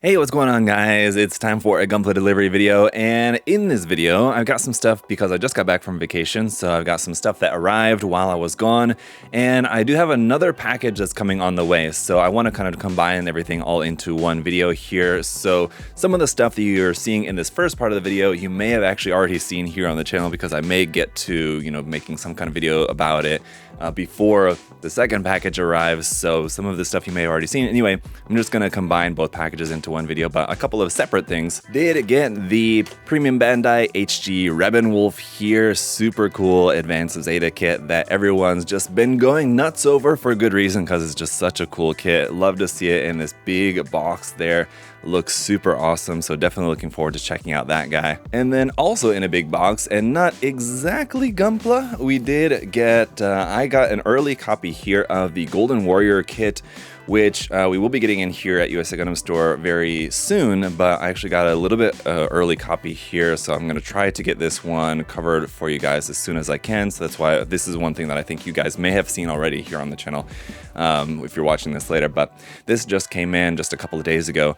Hey, what's going on, guys? It's time for a Gunpla Delivery video, and in this video, I've got some stuff because I just got back from vacation, so I've got some stuff that arrived while I was gone, and I do have another package that's coming on the way, so I want to kind of combine everything all into one video here. So some of the stuff that you're seeing in this first part of the video, you may have actually already seen here on the channel because I may get to, making some kind of video about it before the second package arrives, so some of this stuff you may have already seen. Anyway, I'm just going to combine both packages into one video, but a couple of separate things. Did get the Premium Bandai HG Rebel Wolf here, super cool advanced Zeta kit that everyone's just been going nuts over for good reason because it's just such a cool kit. Love to see it in this big box there. Looks super awesome, so definitely looking forward to checking out that guy. And then also in a big box, and not exactly Gunpla, we did get, I got an early copy here of the Golden Warrior kit, which we will be getting in here at USA Gundam Store very soon, but I actually got a little bit early copy here, so I'm going to try to get this one covered for you guys as soon as I can. So that's why this is one thing that I think you guys may have seen already here on the channel if you're watching this later, but this just came in just a couple of days ago.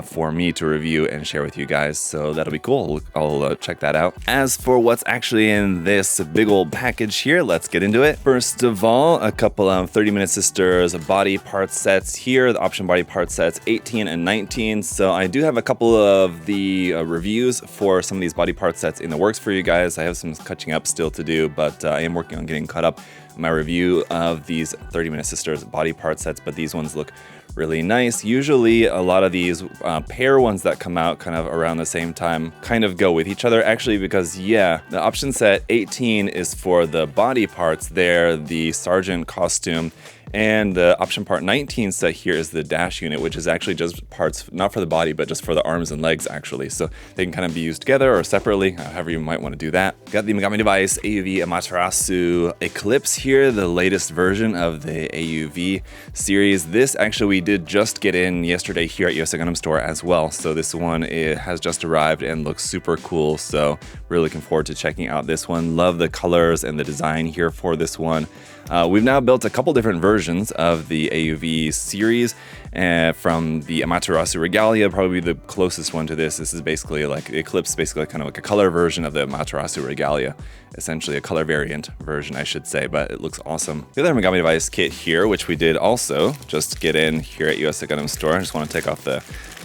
For me to review and share with you guys, so that'll be cool. I'll check that out. As for what's actually in this big old package here, let's get into it. First of all, a couple of 30 Minute Sisters body part sets here, the option body part sets 18 and 19. So I do have a couple of the reviews for some of these body part sets in the works for you guys. I have some catching up still to do, but I am working on getting caught up my review of these 30 Minute Sisters body part sets, but these ones look really nice. Usually a lot of these pair ones that come out kind of around the same time kind of go with each other, actually, because the option set 18 is for the body parts there, the sergeant costume, and the option part 19 set here is the dash unit, which is actually just parts not for the body but just for the arms and legs, actually, so they can kind of be used together or separately, however you might want to do that. Got the Megami Device AUV Amaterasu Eclipse here, the latest version of the AUV series. This actually we did just get in yesterday here at USA Gundam Store as well, so this one has just arrived and looks super cool, so really looking forward to checking out this one. Love the colors and the design here for this one. We've now built a couple different versions of the AUV series, from the Amaterasu Regalia, probably the closest one to this. This is basically like Eclipse, basically kind of like a color version of the Amaterasu Regalia, essentially a color variant version, I should say, but it looks awesome. The other Megami Device kit here, which we did also just get in here at USA Gundam Store. I just want to take off the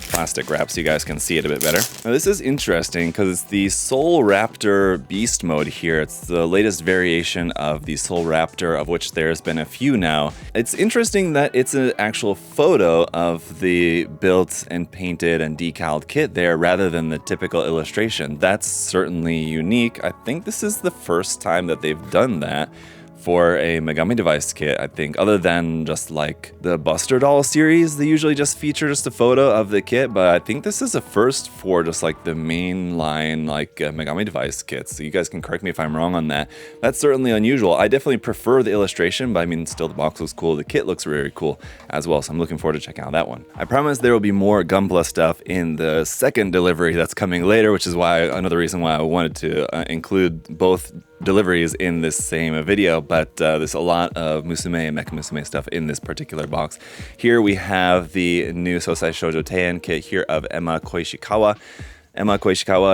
plastic wrap so you guys can see it a bit better. Now this is interesting because it's the Soul Raptor Beast mode here. It's the latest variation of the Soul Raptor, of which there's been a few now. It's interesting that it's an actual photo of the built and painted and decaled kit there rather than the typical illustration. That's certainly unique. I think this is the first time that they've done that for a Megami Device kit, I think, other than just like the Buster Doll series. They usually just feature just a photo of the kit, but I think this is a first for just like the main line like Megami Device kits. So you guys can correct me if I'm wrong on that. That's certainly unusual. I definitely prefer the illustration, but I mean, still the box looks cool. The kit looks very cool as well, so I'm looking forward to checking out that one. I promise there will be more Gunpla stuff in the second delivery that's coming later, which is why another reason why I wanted to include both deliveries in this same video, but there's a lot of Musume and Mecha Musume stuff in this particular box. Here we have the new Sosai Shoujo Teien kit here of Emma Koishikawa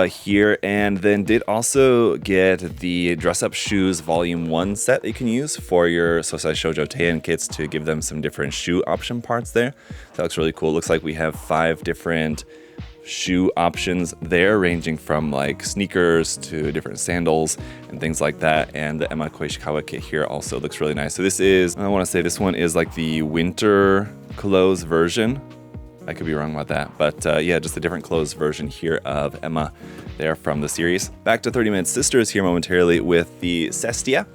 here, and then did also get the Dress Up Shoes Volume 1 set that you can use for your Sosai Shoujo Teien kits to give them some different shoe option parts there. That looks really cool. Looks like we have 5 different shoe options there, ranging from like sneakers to different sandals and things like that. And the Emma Koishikawa kit here also looks really nice. So this is, I want to say this one is like the winter clothes version. I could be wrong about that, but yeah, just a different clothes version here of Emma there from the series. Back to 30 Minute Sisters here momentarily with the Cestia.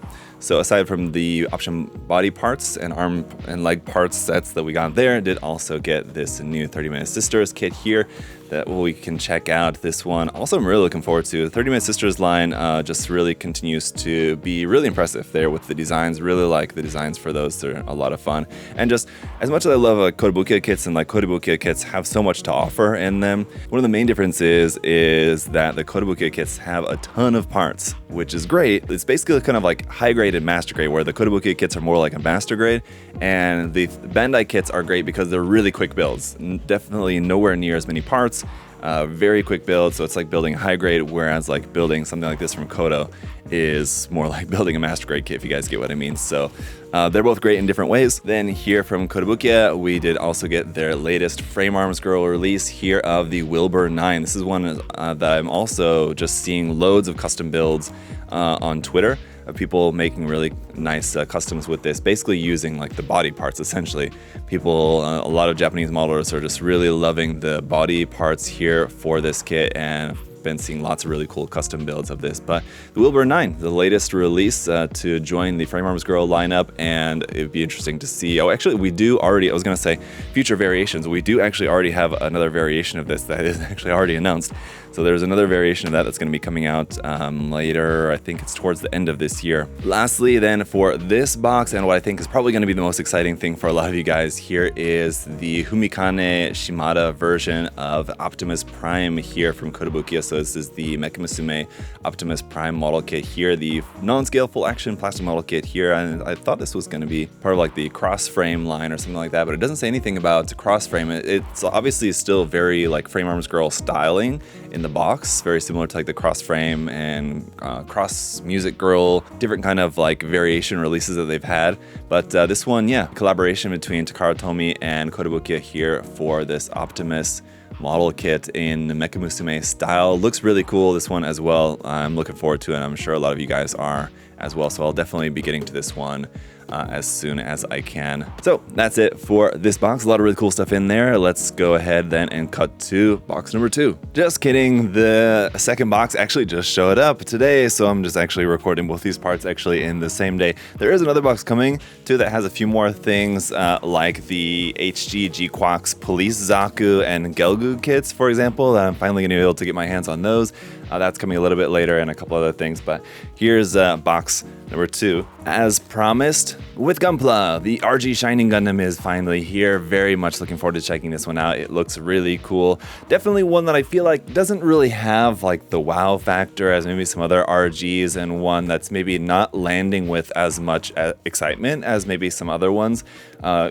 So aside from the option body parts and arm and leg parts sets that we got there, did also get this new 30 Minute Sisters kit here that we can check out. This one also I'm really looking forward to. The 30 Minute Sisters line just really continues to be really impressive there with the designs. Really like the designs for those. They're a lot of fun. And just as much as I love Kotobukiya kits, and like Kotobukiya kits have so much to offer in them, one of the main differences is that the Kotobukiya kits have a ton of parts, which is great. It's basically kind of like high grade grade and master grade, where the Kotobukiya kits are more like a master grade, and the Bandai kits are great because they're really quick builds. Definitely nowhere near as many parts. Very quick build, so it's like building high grade, whereas like building something like this from Koto is more like building a master grade kit, if you guys get what I mean. So they're both great in different ways. Then here from Kotobukiya, we did also get their latest Frame Arms Girl release here of the Wilbur 9. This is one that I'm also just seeing loads of custom builds on Twitter of people making really nice customs with this, basically using like the body parts essentially. People, a lot of Japanese modelers are just really loving the body parts here for this kit, and been seeing lots of really cool custom builds of this. But the Wilbur 9, the latest release to join the Frame Arms Girl lineup, and it'd be interesting to see. Oh, actually, we do already, I was gonna say future variations, we do actually already have another variation of this that is actually already announced. So there's another variation of that that's going to be coming out later. I think it's towards the end of this year. Lastly, then, for this box, and what I think is probably going to be the most exciting thing for a lot of you guys here, is the Humikane Shimada version of Optimus Prime here from Kotobukiya. So this is the Mecha Musume Optimus Prime model kit here, the non-scale full action plastic model kit here. And I thought this was going to be part of like the cross frame line or something like that, but it doesn't say anything about cross frame. It's obviously still very like Frame Arms Girl styling in the box, very similar to like the cross frame and cross music girl, different kind of like variation releases that they've had. But this one, yeah, collaboration between Takara Tomy and Kotobukiya here for this Optimus model kit in the Mecha Musume style. Looks really cool, this one as well. I'm looking forward to it, and I'm sure a lot of you guys are as well, so I'll definitely be getting to this one as soon as I can. So that's it for this box. A lot of really cool stuff in there. Let's go ahead then and cut to box number 2. Just kidding, the second box actually just showed up today, so I'm just actually recording both these parts actually in the same day. There is another box coming too that has a few more things like the HG G-Quax Police Zaku and Gelgu kits, for example. I'm finally going to be able to get my hands on those. That's coming a little bit later, and a couple other things, but here's box number 2. As promised, with Gunpla, the RG Shining Gundam is finally here. Very much looking forward to checking this one out. It looks really cool. Definitely one that I feel like doesn't really have like the wow factor as maybe some other RGs, and one that's maybe not landing with as much excitement as maybe some other ones,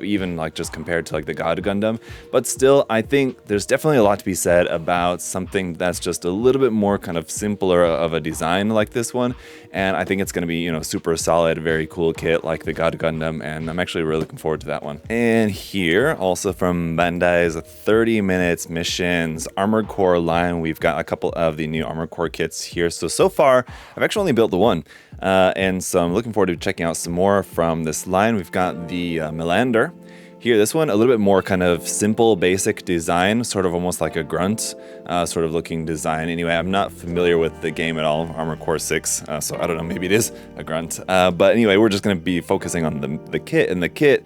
even like just compared to like the God Gundam. But still, I think there's definitely a lot to be said about something that's just a little bit more kind of simpler of a design like this one. And I think it's going to be, you know, super solid, very cool kit like the God Gundam, and I'm actually really looking forward to that one. And here, also from Bandai's 30 Minutes Missions Armored Core line, we've got a couple of the new Armored Core kits here. So far, I've actually only built the one, and so I'm looking forward to checking out some more from this line. We've got the Melander. Here, this one, a little bit more kind of simple, basic design, sort of almost like a grunt sort of looking design. Anyway, I'm not familiar with the game at all, Armored Core 6, so I don't know, maybe it is a grunt. But anyway, we're just going to be focusing on the kit, and the kit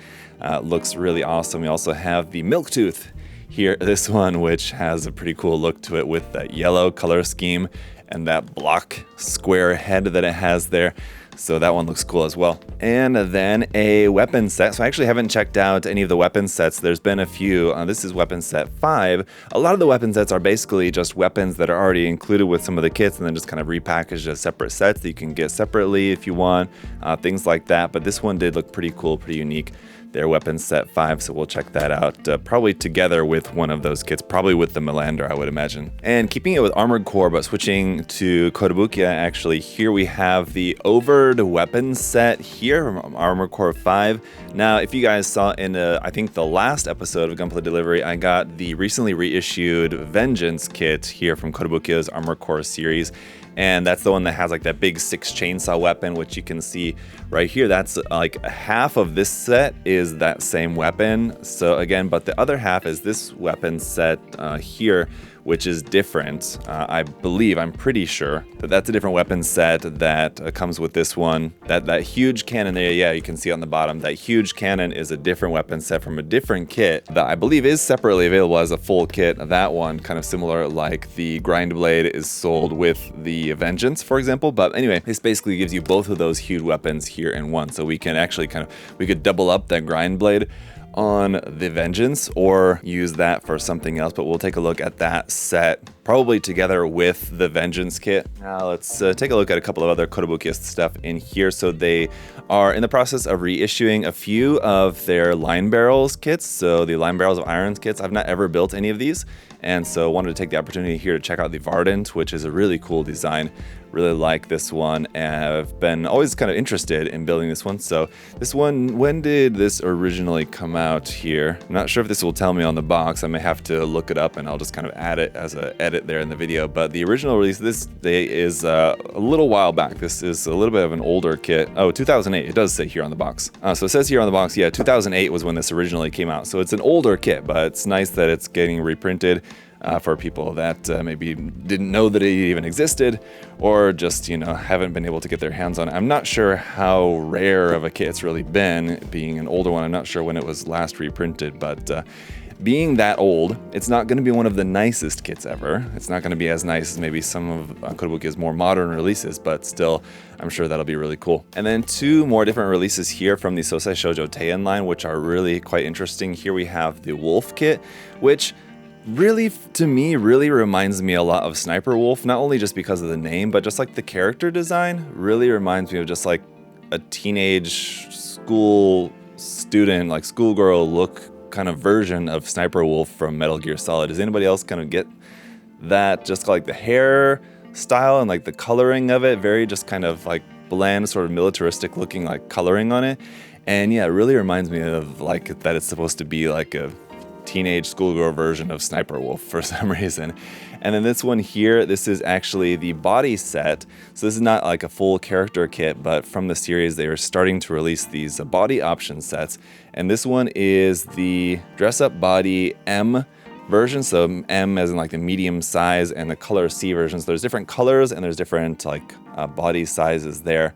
looks really awesome. We also have the Milktooth here, this one, which has a pretty cool look to it with that yellow color scheme and that block square head that it has there. So that one looks cool as well. And then a weapon set. So I actually haven't checked out any of the weapon sets. There's been a few. This is weapon set 5. A lot of the weapon sets are basically just weapons that are already included with some of the kits and then just kind of repackaged as separate sets that you can get separately if you want, things like that. But this one did look pretty cool, pretty unique. Their weapon set 5, so we'll check that out probably together with one of those kits, probably with the Melander, I would imagine. And keeping it with Armored Core, but switching to Kotobukiya, actually, here we have the Overed weapon set here from Armored Core 5. Now, if you guys saw in, I think the last episode of Gunpla Delivery, I got the recently reissued Vengeance kit here from Kotobukiya's Armored Core series. And that's the one that has like that big 6 chainsaw weapon, which you can see right here. That's like half of this set is that same weapon. So again, but the other half is this weapon set here, which is different. I believe, I'm pretty sure that that's a different weapon set that comes with this one. That huge cannon there, yeah, you can see on the bottom, that huge cannon is a different weapon set from a different kit that I believe is separately available as a full kit. That one, kind of similar, like the Grind Blade is sold with the Vengeance, for example. But anyway, this basically gives you both of those huge weapons here in one. So we can actually we could double up that Grind Blade on the Vengeance or use that for something else, but we'll take a look at that set probably together with the Vengeance kit. Now let's take a look at a couple of other Kotobukiya stuff in here. So they are in the process of reissuing a few of their Line Barrels kits. So the Line Barrels of Irons kits, I've not ever built any of these. And so wanted to take the opportunity here to check out the Vardant, which is a really cool design. Really like this one, and I've been always kind of interested in building this one. So this one, when did this originally come out here? I'm not sure if this will tell me on the box. I may have to look it up and I'll just kind of add it as an edit there in the video. But the original release this day is a little while back. This is a little bit of an older kit. Oh, 2008, it does say here on the box. So it says here on the box, yeah, 2008 was when this originally came out. So it's an older kit, but it's nice that it's getting reprinted. For people that maybe didn't know that it even existed, or just, you know, haven't been able to get their hands on it. I'm not sure how rare of a kit it's really been, being an older one. I'm not sure when it was last reprinted, but being that old, it's not going to be one of the nicest kits ever. It's not going to be as nice as maybe some of Kotobukiya's more modern releases, but still, I'm sure that'll be really cool. And then two more different releases here from the Sosai Shoujo Teian line, which are really quite interesting. Here we have the Wolf kit, which really, to me, really reminds me a lot of Sniper Wolf, not only just because of the name, but just like the character design really reminds me of just like a teenage school student, like schoolgirl look kind of version of Sniper Wolf from Metal Gear Solid. Does anybody else kind of get that? Just like the hair style and like the coloring of it, very just kind of like bland, sort of militaristic looking like coloring on it. And yeah, it really reminds me of like that it's supposed to be like a teenage schoolgirl version of Sniper Wolf for some reason. And then this one here, this is actually the body set. So this is not like a full character kit, but from the series they are starting to release these body option sets. And this one is the dress up body M version, so M as in like the medium size, and the color C version. So there's different colors and there's different like body sizes there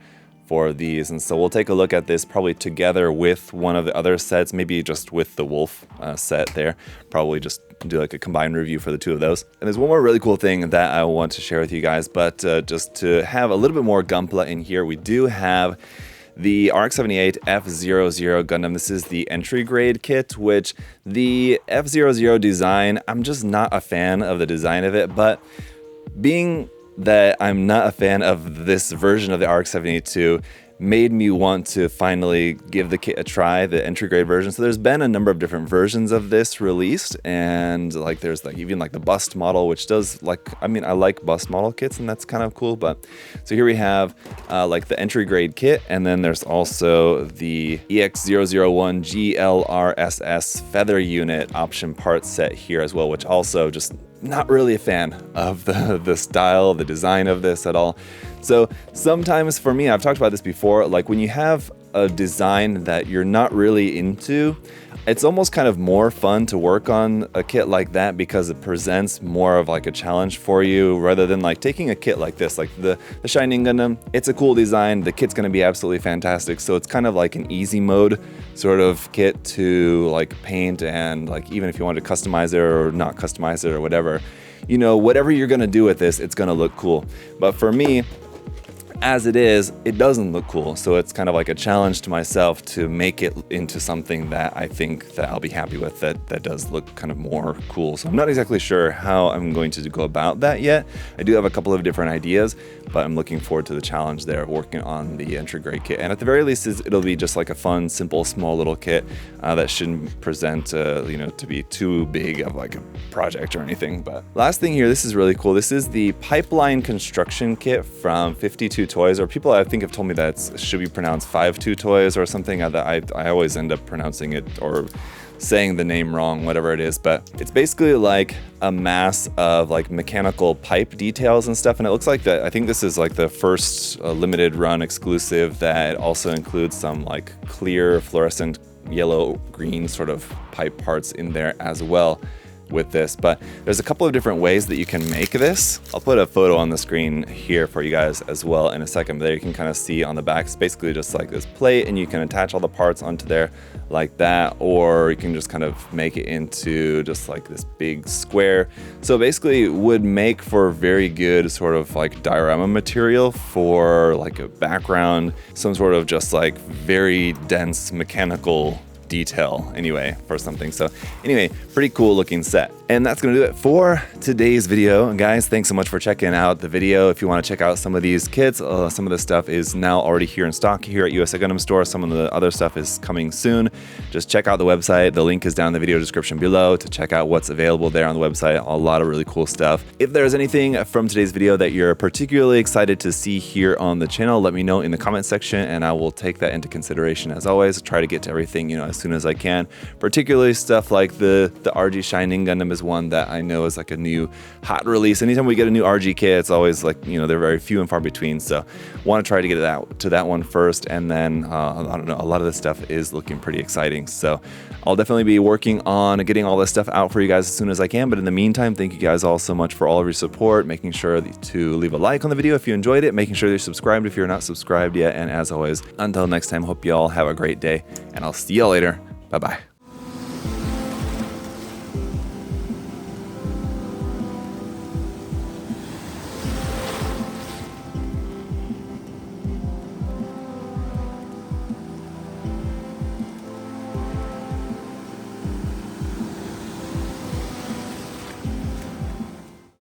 for these. And so we'll take a look at this probably together with one of the other sets, maybe just with the Wolf set there. Probably just do like a combined review for the two of those. And there's one more really cool thing that I want to share with you guys, but just to have a little bit more Gunpla in here, we do have the RX-78 F00 Gundam. This is the entry grade kit, which the F00 design, I'm just not a fan of the design of it, but being that I'm not a fan of this version of the RX-72 made me want to finally give the kit a try, the entry grade version. So there's been a number of different versions of this released, and like there's like even like the bust model, which does like, I mean, I like bust model kits and that's kind of cool. But so here we have like the entry grade kit, and then there's also the EX001 GLRSS feather unit option part set here as well, which also just not really a fan of the style, the design of this at all. So sometimes for me, I've talked about this before, like when you have a design that you're not really into, it's almost kind of more fun to work on a kit like that because it presents more of like a challenge for you rather than like taking a kit like this, like the Shining Gundam. It's a cool design, the kit's gonna be absolutely fantastic. So it's kind of like an easy mode sort of kit to like paint, and like even if you want to customize it or not customize it or whatever, you know, whatever you're gonna do with this, it's gonna look cool. But for me, as it is, it doesn't look cool. So it's kind of like a challenge to myself to make it into something that I think that I'll be happy with, that does look kind of more cool. So I'm not exactly sure how I'm going to go about that yet. I do have a couple of different ideas, but I'm looking forward to the challenge there of working on the entry grade kit. And at the very least, it'll be just like a fun, simple, small little kit that shouldn't present, you know, to be too big of like a project or anything. But last thing here, this is really cool. This is the Pipeline Construction Kit from 52 Toys, or people I think have told me that it should be pronounced 52 Toys or something. I always end up pronouncing it or saying the name wrong, whatever it is, but it's basically like a mass of like mechanical pipe details and stuff. And it looks like that, I think this is like the first limited run exclusive that also includes some like clear fluorescent yellow green sort of pipe parts in there as well with this. But there's a couple of different ways that you can make this. I'll put a photo on the screen here for you guys as well in a second. But there you can kind of see on the back, it's basically just like this plate, and you can attach all the parts onto there like that, or you can just kind of make it into just like this big square. So basically it would make for very good sort of like diorama material for like a background, some sort of just like very dense mechanical detail anyway for something. So anyway, pretty cool looking set. And that's going to do it for today's video. And guys, thanks so much for checking out the video. If you want to check out some of these kits, some of this stuff is now already here in stock here at USA Gundam Store. Some of the other stuff is coming soon. Just check out the website. The link is down in the video description below to check out what's available there on the website. A lot of really cool stuff. If there's anything from today's video that you're particularly excited to see here on the channel, let me know in the comment section and I will take that into consideration. As always, try to get to everything, as soon as I can. Particularly stuff like the RG Shining Gundam is one that I know is like a new hot release. Anytime we get a new RG kit, it's always like, they're very few and far between. So want to try to get to that one first. And then, I don't know, a lot of this stuff is looking pretty exciting. So I'll definitely be working on getting all this stuff out for you guys as soon as I can. But in the meantime, thank you guys all so much for all of your support, making sure to leave a like on the video if you enjoyed it, making sure you're subscribed if you're not subscribed yet. And as always, until next time, hope you all have a great day and I'll see you all later. Bye-bye.